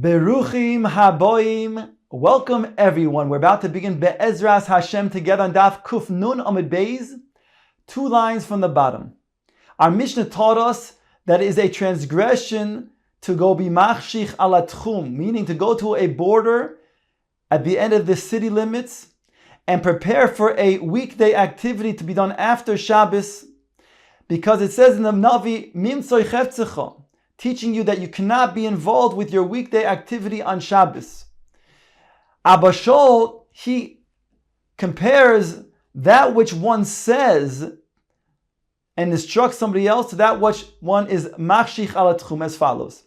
Beruchim haboim. Welcome everyone. We're about to begin Be'ezras Hashem together on Daf Kuf Nun Amud Beis, 2 lines from the bottom. Our Mishnah taught us that it is a transgression to go b'machshich ala tchum, meaning to go to a border at the end of the city limits and prepare for a weekday activity to be done after Shabbos, because it says in the Navi, Mimtzoi chefzecha, teaching you that you cannot be involved with your weekday activity on Shabbos. Abba Shol, he compares that which one says and instructs somebody else to that which one is machshich ala tchum as follows.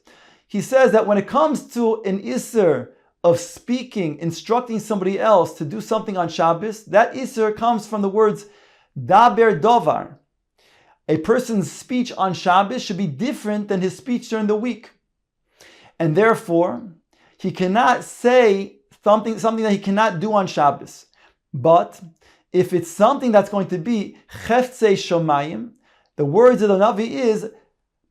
He says that when it comes to an isser of speaking, instructing somebody else to do something on Shabbos, that isser comes from the words daber dovar. A person's speech on Shabbos should be different than his speech during the week. And therefore, he cannot say something that he cannot do on Shabbos. But if it's something that's going to be cheftzei shomayim, the words of the Navi is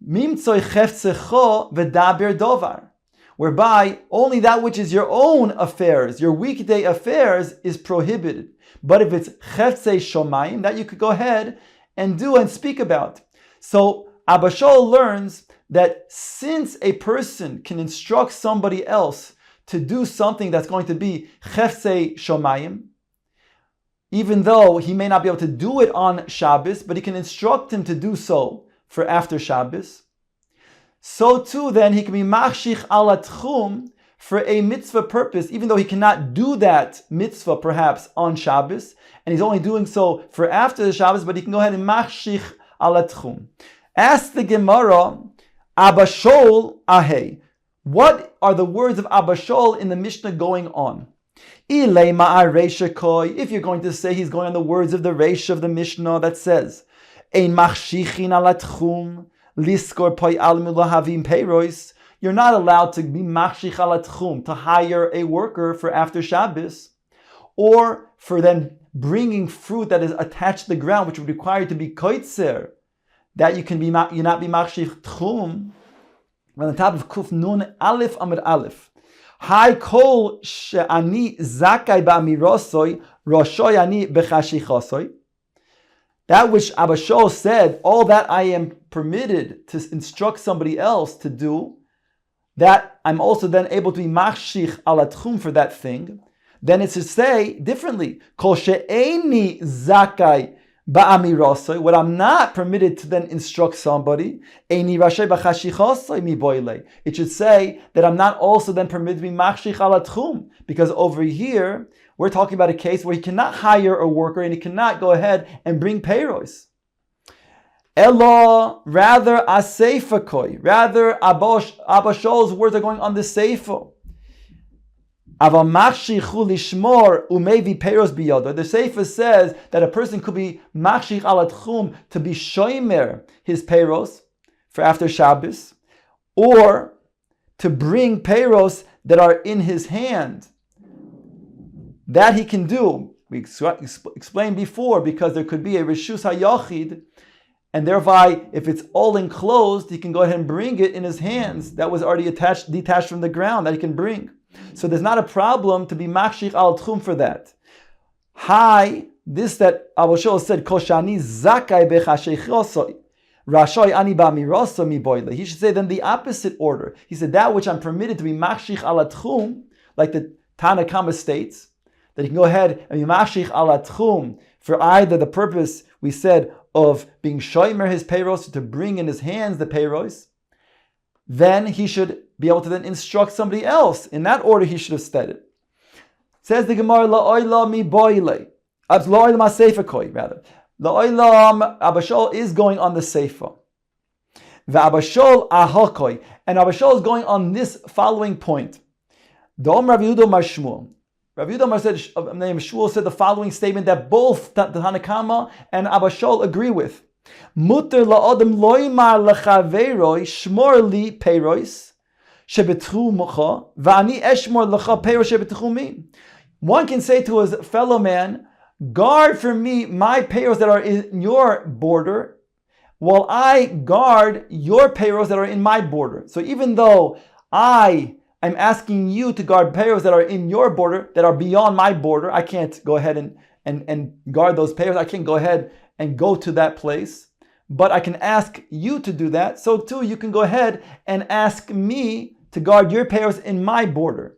mimtzoi cheftzecho v'daber dovar, whereby only that which is your own affairs, your weekday affairs, is prohibited. But if it's cheftzei shomayim, that you could go ahead and do and speak about. So Abba Shol learns that since a person can instruct somebody else to do something that's going to be cheftzei shomayim, even though he may not be able to do it on Shabbos, but he can instruct him to do so for after Shabbos, so too then he can be machshich ala tchum for a mitzvah purpose, even though he cannot do that mitzvah perhaps on Shabbos, and he's only doing so for after the Shabbos, but he can go ahead and machshich ala tchum. Ask the Gemara, Abba Shol ahei. What are the words of Abba Shol in the Mishnah going on? If you're going to say he's going on the words of the Reisha of the Mishnah that says, Ein machshichin ala tchum, liskor poi almu lahavim peiros, you're not allowed to be machshich ala tchum, to hire a worker for after Shabbos, or for then bringing fruit that is attached to the ground, which would require you to be koitzer, that you not be machshich tchum. On the top of Kuf Nun Aleph Amud Aleph, Hai kol she'ani zakai ba'amirosoi, roshoy ani bechashichosoi. That which Abba Shol said, all that I am permitted to instruct somebody else to do, that I'm also then able to be machshich ala tchum for that thing, then it's to say differently, kol she'eni zakai ba'amirosoi, what I'm not permitted to then instruct somebody, eini rashay b'chashichosoi mi boile. It should say that I'm not also then permitted to be machshich ala tchum, because over here we're talking about a case where he cannot hire a worker and he cannot go ahead and bring payros. Elo, rather aseifa koi, rather Abba Shol's words are going on the seifa. Aval machshichu lishmor umevi peiros biyodo. The Sefer says that a person could be machshich ala tchum to be shomer his peiros for after Shabbos, or to bring peiros that are in his hand. That he can do. We explained before, because there could be a reshus hayachid, and thereby, if it's all enclosed, he can go ahead and bring it in his hands. That was already detached from the ground, that he can bring. So there's not a problem to be machshich al tchum for that. Hi, this that Abba Shol said, koshani zakai bechashechosoi, rashoy ani ba'miroso mi boile. He should say then the opposite order. He said that which I'm permitted to be machshich al tchum, like the Tana Kama states, that he can go ahead and be machshich al tchum for either the purpose we said of being shomer his peiros, to bring in his hands the peiros, then he should be able to then instruct somebody else. In that order he should have said it. Says the Gemara, la'oila mi boile. La'oila ma seifa koi, rather. La'oila, Abba Shol is going on the seifa. V'Abba Shol ahakoi. And Abba Shol is going on this following point. Dom Rav Yehuda Mar Shmuel. Rav Yehuda Mar Shmuel said the following statement that both the Tanakama and Abba Shol agree with. Muter la'odem loymar lechaveroi shmor li peiros shebetchumcha v'ani eshmor lecha peiros shebetchumi. One can say to his fellow man, guard for me my peiros that are in your border, while I guard your peiros that are in my border. So even though I I'm asking you to guard payros that are in your border, that are beyond my border. I can't go ahead and guard those payros. I can't go ahead and go to that place. But I can ask you to do that. So too, you can go ahead and ask me to guard your payros in my border.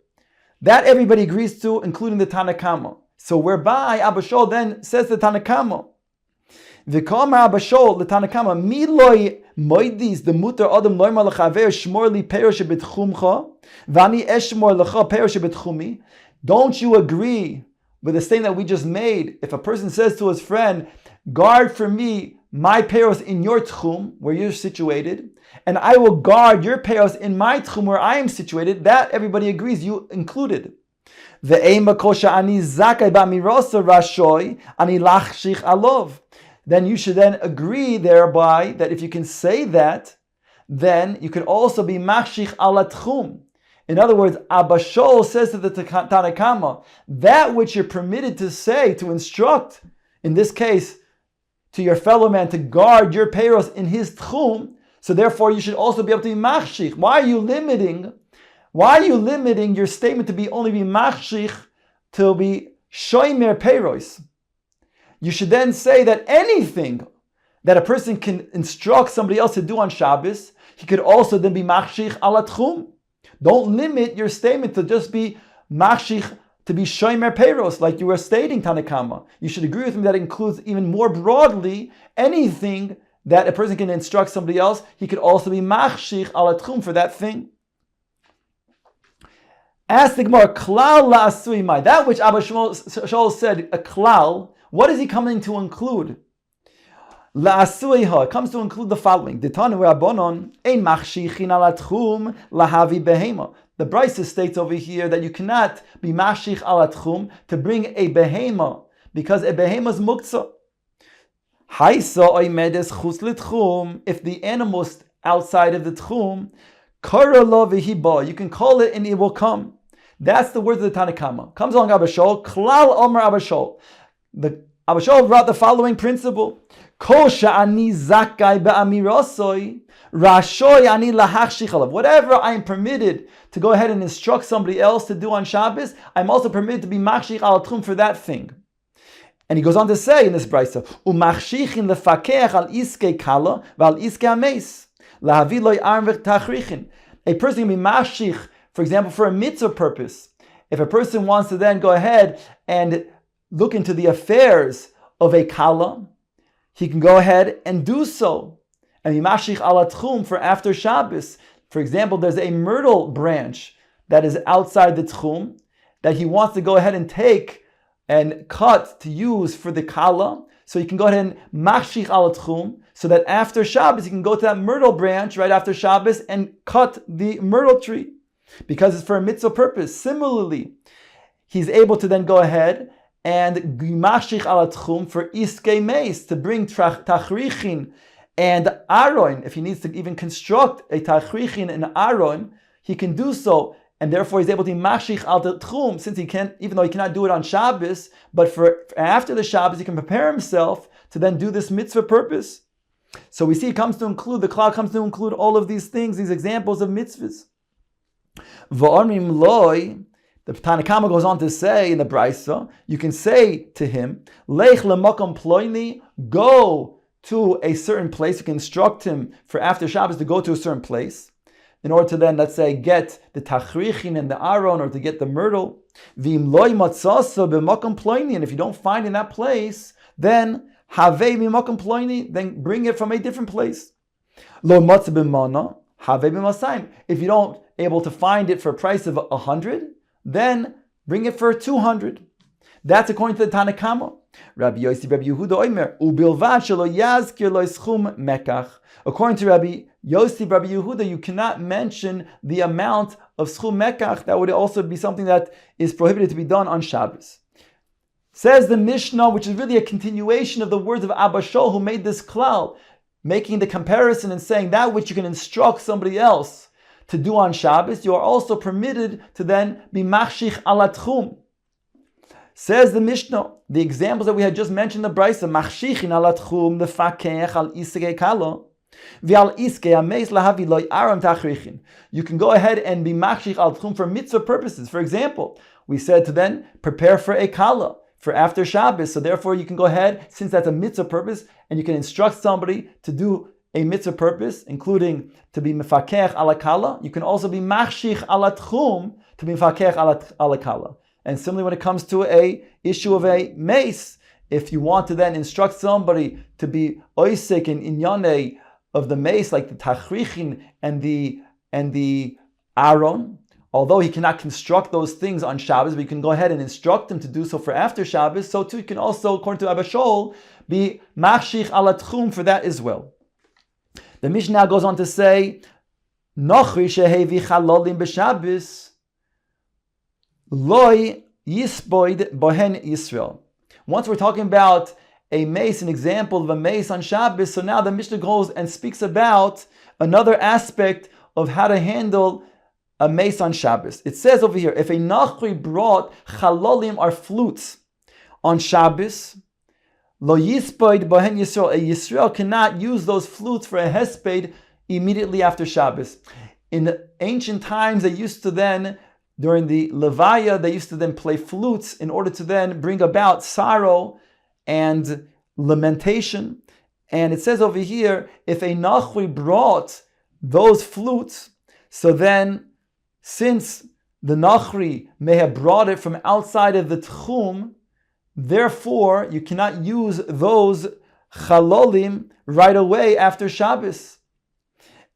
That everybody agrees to, including the Tanakama. So whereby Abba Shaul then says to the Tanakama, V'kama Abba Shaul, the Tanakama, mi loy moidis the mutar adam loyma lechaver shmor li payros shebetchumcha v'ani eshmor lecha payros shebetchumi. Don't you agree with the statement that we just made? If a person says to his friend, guard for me my payros in your tchum, where you're situated, and I will guard your payros in my tchum, where I am situated, that everybody agrees, you included. Then you should then agree thereby that if you can say that, then you can also be machshich ala tchum. In other words, Abba Shaul says to the Tanakama, that which you're permitted to say, to instruct, in this case, to your fellow man to guard your payros in his tchum, so therefore you should also be able to be machshich. Why are you limiting your statement to be only be machshich, to be shomer payros? You should then say that anything that a person can instruct somebody else to do on Shabbos, he could also then be machshich ala tchum. Don't limit your statement to just be machshich, to be shomer payros, like you were stating, Tanakama. You should agree with me that it includes even more broadly anything that a person can instruct somebody else. He could also be machshich ala tchum for that thing. Ask the Gemara, klal la'asui mai. That which Abba Shaul said, a klal, what is he coming to include? La'asui ha, it comes to include the following. Ditanu rabbanon, ein machshichin ala tchum lahavi behema. The Brisa states over here that you cannot be mashich ala tchum to bring a behema, because a behema is muktzah. Haisa oimedes chus l'tchum, if the animal is outside of the tchum, kara lo v'hiba, you can call it and it will come. That's the words of the Tanakama. Comes along Abba Shaul, klal omer Abba Shaul. The Abba Shaul brought the following principle. Kol sha'ani zakai be'amirosoi, rashoy ani lahachshich alav. Whatever I am permitted to go ahead and instruct somebody else to do on Shabbos, I'm also permitted to be machshich al tchum for that thing. And he goes on to say in this brisa, umachshichin lefakech al iskei kala v'al iskei ameis lahavi loy arm v'tachrichin. A person can be machshich, for example, for a mitzvah purpose. If a person wants to then go ahead and look into the affairs of a kala, he can go ahead and do so. And be mashich ala tchum for after Shabbos. For example, there's a myrtle branch that is outside the tchum that he wants to go ahead and take and cut to use for the kala. So he can go ahead and mashich ala tchum, so that after Shabbos he can go to that myrtle branch right after Shabbos and cut the myrtle tree, because it's for a mitzvah purpose. Similarly, he's able to then go ahead and mashich ala tchum for iskei meis, to bring tachrichin and aron. If he needs to even construct a tachrichin and aron, he can do so, and therefore he's able to mashich al tchum, since he can't, even though he cannot do it on Shabbos, but for after the Shabbos he can prepare himself to then do this mitzvah purpose. So we see it comes to include, the klal comes to include all of these things, these examples of mitzvahs. V'ormim loy, the Tanakama goes on to say in the Brisa, you can say to him, Lech lemakam ploini, go to a certain place. You can instruct him for after Shabbos to go to a certain place, in order to then, let's say, get the tachrichin and the aron, or to get the myrtle. V'im loy matzasa b'makam ploini, and if you don't find in that place, then havei b'makam ploini, then bring it from a different place. Lo matzah b'mana, havei b'masayim. If you don't able to find it for a price of 100, then bring it for 200. That's according to the Tanakama. Rabbi Yossi, Rabbi Yehuda Omer, ubilvad shelo yazkir lo schum mekach. According to Rabbi Yossi, Rabbi Yehuda, you cannot mention the amount of schum mekach. That would also be something that is prohibited to be done on Shabbos. Says the Mishnah, which is really a continuation of the words of Abba Shaul, who made this klal, making the comparison and saying that which you can instruct somebody else to do on Shabbos, you are also permitted to then be machshich ala tchum. Says the Mishnah, the examples that we had just mentioned in the Brisa, machshichin ala tchum, the fakech al isegei kala, You can go ahead and be machshich al tchum for mitzvah purposes. For example, we said to then prepare for a kala, for after Shabbos. So therefore you can go ahead, since that's a mitzvah purpose, and you can instruct somebody to do a mitzvah purpose, including to be mefakech ala kala. You can also be machshich ala tchum to be mefakech ala kala. And similarly, when it comes to a issue of a mace, if you want to then instruct somebody to be oisek in inyane of the mace, like the tachrichin and the aron, although he cannot construct those things on Shabbos, but you can go ahead and instruct him to do so for after Shabbos. So too, you can also, according to Abba Shaul, be machshich ala tchum for that as well. The Mishnah goes on to say, Nochri shehevi chalolim b'Shabbos loy yisboid bohen Yisrael. Once we're talking about a mace, an example of a mace on Shabbos, so now the Mishnah goes and speaks about another aspect of how to handle a mace on Shabbos. It says over here, if a Nachri brought chalolim, or flutes, on Shabbos, lo yispoid bohen Yisrael, a Yisrael cannot use those flutes for a hesped immediately after Shabbos. In ancient times, they used to then, during the Levaya, they used to then play flutes in order to then bring about sorrow and lamentation. And it says over here, if a Nachri brought those flutes, so then, since the Nachri may have brought it from outside of the Tchum, therefore you cannot use those chalolim right away after Shabbos.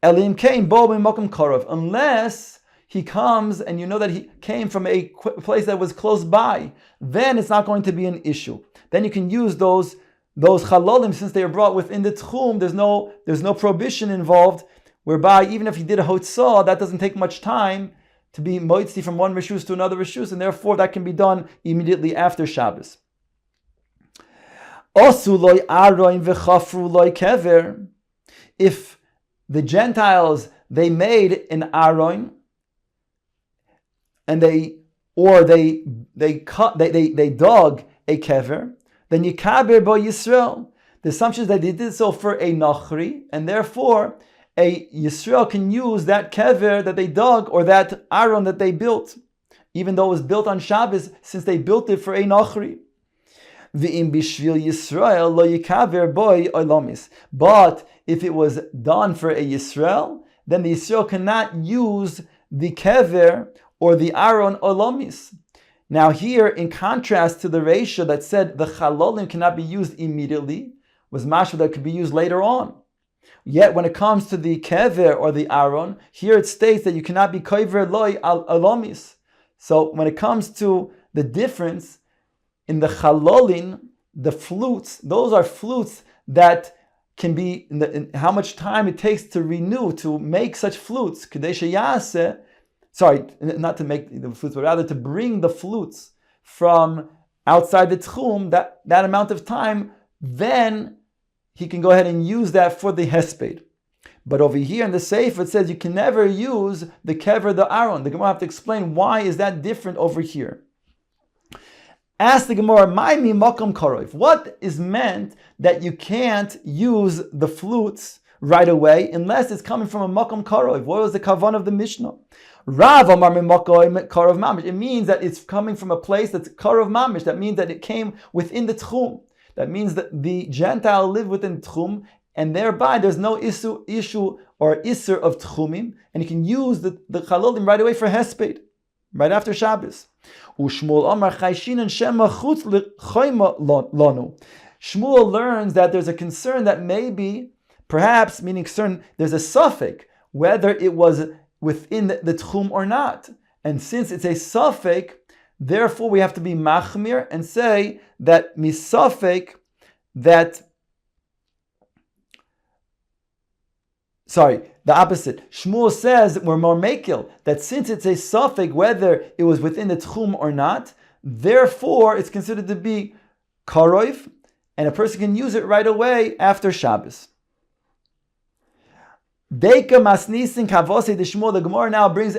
Elim came bo b'makom korov, unless he comes and you know that he came from a place that was close by, then it's not going to be an issue. Then you can use those chalolim, since they are brought within the tchum. There's no prohibition involved, whereby even if he did a hotzah, that doesn't take much time to be moitzi from one reshus to another reshus, and therefore that can be done immediately after Shabbos. Osu loy aroin v'chafru loy kever. If the Gentiles, they made an aroin, and they dug a kever, then yikaber bo Yisrael. The assumption is that they did so for a nachri, and therefore a Yisrael can use that kever that they dug, or that aron that they built, even though it was built on Shabbos, since they built it for a nachri. V'im bishvil Yisrael lo yikaber boy olamis. But if it was done for a Yisrael, then the Yisrael cannot use the kever or the aron olamis. Now here, in contrast to the ratio that said the chalolim cannot be used immediately, was mashma that could be used later on. Yet when it comes to the kever or the aron, here it states that you cannot be koiver loy alamis. So when it comes to the difference in the chalolin, the flutes, those are flutes that can be, in how much time it takes to renew, to make such flutes. Not to make the flutes, but rather to bring the flutes from outside the tchum, that amount of time, then he can go ahead and use that for the hesped. But over here in the Sefer, it says you can never use the kever, the aron. The Gemara have to explain why is that different over here. Ask the Gemara, "Ma'imi makom korov." What is meant that you can't use the flutes right away unless it's coming from a makom korov? What was the kavan of the Mishnah? Rav amar makom korov mamish. It means that it's coming from a place that's korov mamish. That means that it came within the tchum. That means that the Gentile lived within tchum, and thereby there's no issue or isser of tchumim, and you can use the chalolim right away for hesped, right after Shabbos. Shmuel learns that there's a concern that maybe, perhaps, meaning concern, there's a suffix whether it was within the tchum or not. And since it's a suffix, therefore we have to be machmir and say that misafek, the opposite. Shmuel says that we're more mekil, that since it's a suffix, whether it was within the tchum or not, therefore it's considered to be karov, and a person can use it right away after Shabbos. Deika masnisin kavose de Shmuel. The Gemara now brings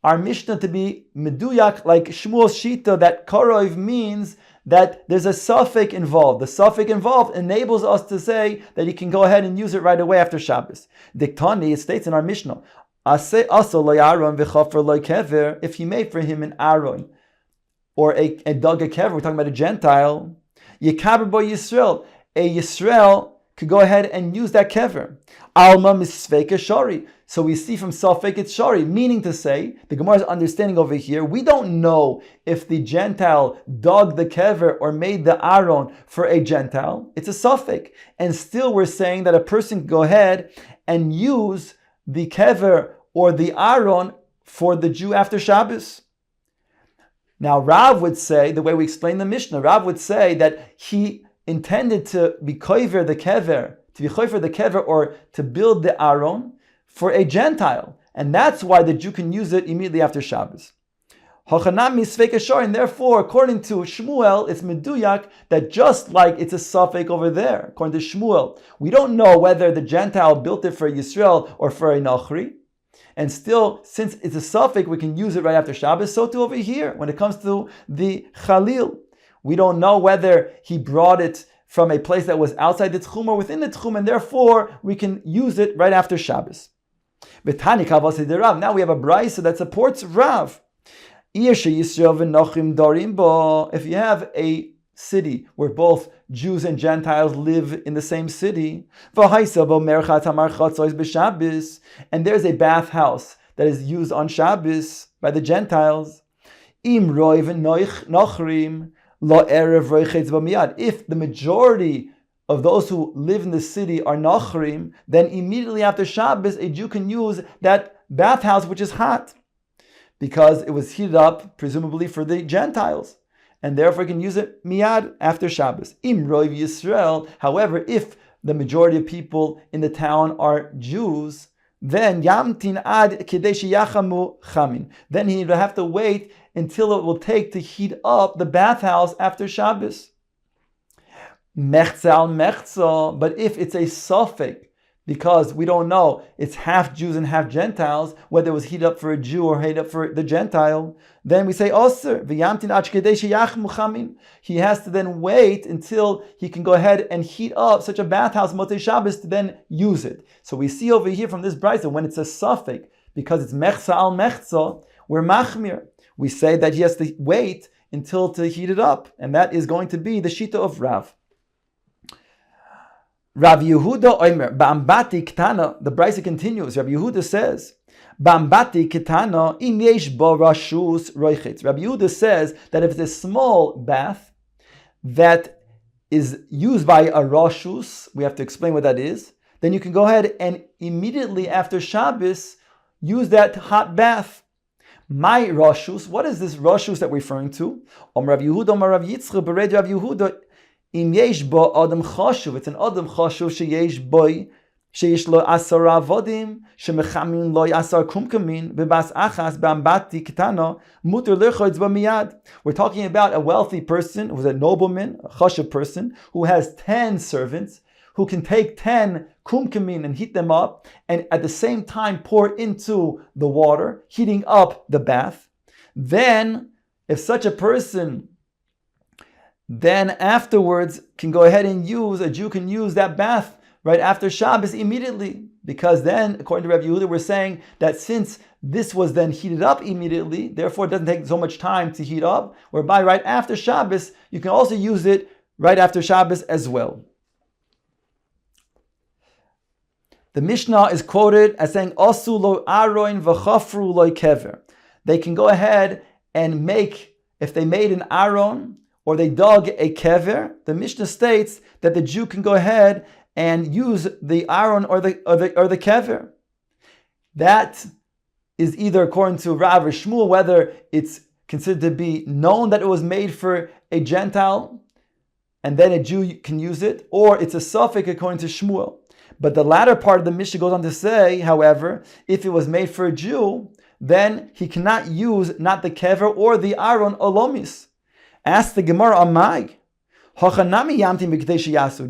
our Mishnah to be meduyak, like Shmuel's shita, that karov means that there's a suffix involved. The suffix involved enables us to say that you can go ahead and use it right away after Shabbos. Diktani, it states in our Mishnah, if he made for him an aron or a dug a kever, we're talking about a Gentile, Yikaber bo Yisrael, a Yisrael could go ahead and use that kever. Alma misveika shari. So we see from Safek it's shari, meaning to say, the Gemara's understanding over here, we don't know if the Gentile dug the kever or made the aron for a Gentile. It's a Safek. And still we're saying that a person can go ahead and use the kever or the aron for the Jew after Shabbos. Now Rav would say, the way we explain the Mishnah, Rav would say that he intended to be koiver the kever, or to build the aron for a Gentile. And that's why the Jew can use it immediately after Shabbos. And therefore, according to Shmuel, it's meduyak that just like it's a suffix over there, according to Shmuel, we don't know whether the Gentile built it for Yisrael or for a Nachri. And still, since it's a suffix, we can use it right after Shabbos. So too over here, when it comes to the Chalil, we don't know whether he brought it from a place that was outside the Tchum or within the Tchum, and therefore we can use it right after Shabbos. Now we have a brayso that supports Rav. If you have a city where both Jews and Gentiles live in the same city, and there's a bathhouse that is used on Shabbos by the Gentiles, if the majority of those who live in the city are Nachrim, then immediately after Shabbos, a Jew can use that bathhouse which is hot, because it was heated up, presumably for the Gentiles, and therefore he can use it miyad after Shabbos. Im roiv Yisrael, however, if the majority of people in the town are Jews, then yamtin ad kedeshi yachamu chamin. Then he will have to wait until it will take to heat up the bathhouse after Shabbos. Mechza al mechza, but if it's a suffix, because we don't know, it's half Jews and half Gentiles, whether it was heated up for a Jew or heated up for the Gentile, then we say osir v'yamtin ad kedeshi yachamu chamin. He has to then wait until he can go ahead and heat up such a bathhouse Motzei Shabbos to then use it. So we see over here from this brayso, when it's a suffix, because it's mechza al mechza, we're machmir. We say that he has to wait until to heat it up, and that is going to be the shita of Rav. Rav Yehuda Omer, Ba'ambati Ketana, the brayso continues. Rav Yehuda says, Ba'ambati Ketana, im yesh bo rashus roichetz. Rav Yehuda says that if it's a small bath that is used by a rashus, we have to explain what that is, then you can go ahead and immediately after Shabbos use that hot bath. My rashus, what is this rashus that we're referring to? Rav Yehuda, Rav Yitzchak, Bered Rav Yehuda, Im yesh bo adam chashuv, it's an adam chashuv sheyesh boy, sheyesh lo asar avodim, shemechamin lo asar kumkamin, bebas achas ba'ambati ketana, muter lechoitz b'miyad. We're talking about a wealthy person, who's a nobleman, a chashuv person, who has 10 servants, who can take 10 kumkamin and heat them up, and at the same time pour into the water, heating up the bath. Then, if such a person then afterwards can go ahead and a Jew can use that bath right after Shabbos immediately. Because then, according to Rabbi Yehuda, we're saying that since this was then heated up immediately, therefore it doesn't take so much time to heat up, whereby right after Shabbos, you can also use it right after Shabbos as well. The Mishnah is quoted as saying, Osu lo aroin v'chafru lo kever. They can go ahead and make, if they made an aron, or they dug a kever, the Mishnah states that the Jew can go ahead and use the aron or the kever. That is either according to Rav or Shmuel, whether it's considered to be known that it was made for a Gentile, and then a Jew can use it, or it's a suffix according to Shmuel. But the latter part of the Mishnah goes on to say, however, if it was made for a Jew, then he cannot use not the kever or the aron olomis. Ask the Gemara Amai.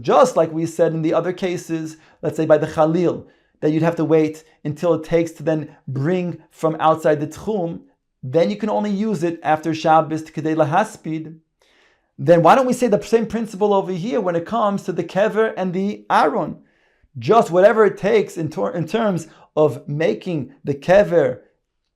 Just like we said in the other cases, let's say by the Chalil, that you'd have to wait until it takes to then bring from outside the Tchum, then you can only use it after Shabbos to Kedei Lahaspid. then why don't we say the same principle over here when it comes to the kever and the aron? Just whatever it takes in terms of making the kever,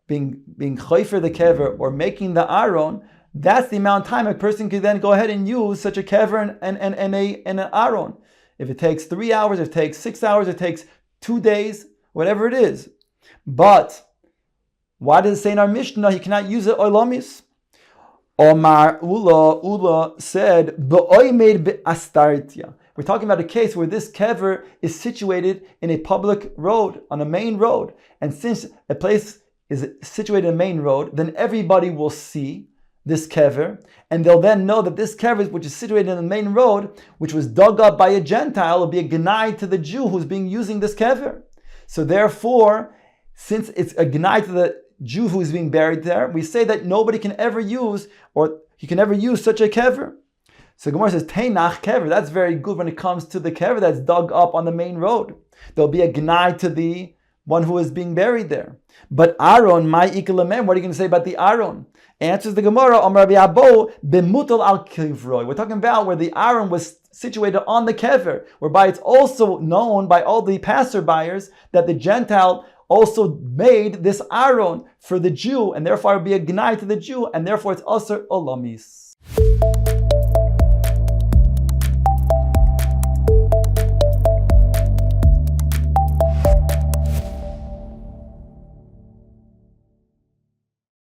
being choifer the kever, or making the aron, that's the amount of time a person could then go ahead and use such a kever and an aron. If it takes 3 hours, if it takes 6 hours, it takes 2 days, whatever it is. But why does it say in our Mishnah you cannot use it olamis? Omar Ula said, "Be'oimed be'astartia." We're talking about a case where this kever is situated in a public road, on a main road. And since a place is situated in a main road, then everybody will see this kever, and they'll then know that this kever, which is situated in the main road, which was dug up by a Gentile, will be a gnai to the Jew who's using this kever. So therefore, since it's a gnai to the Jew who is being buried there, we say that nobody can ever use, or he can never use such a kever. So Gemara says, Teinach kever, that's very good when it comes to the kever that's dug up on the main road. There'll be a gnai to the one who is being buried there. But Aaron, my ikalamen, what are you going to say about the Aaron? Answers the Gemara, Amar Rabbi Abo, bemutal al kivroi. We're talking about where the Aaron was situated on the kever, whereby it's also known by all the passerbyers that the Gentile also made this Aaron for the Jew, and therefore it would be a gnai to the Jew, and therefore it's also olamis.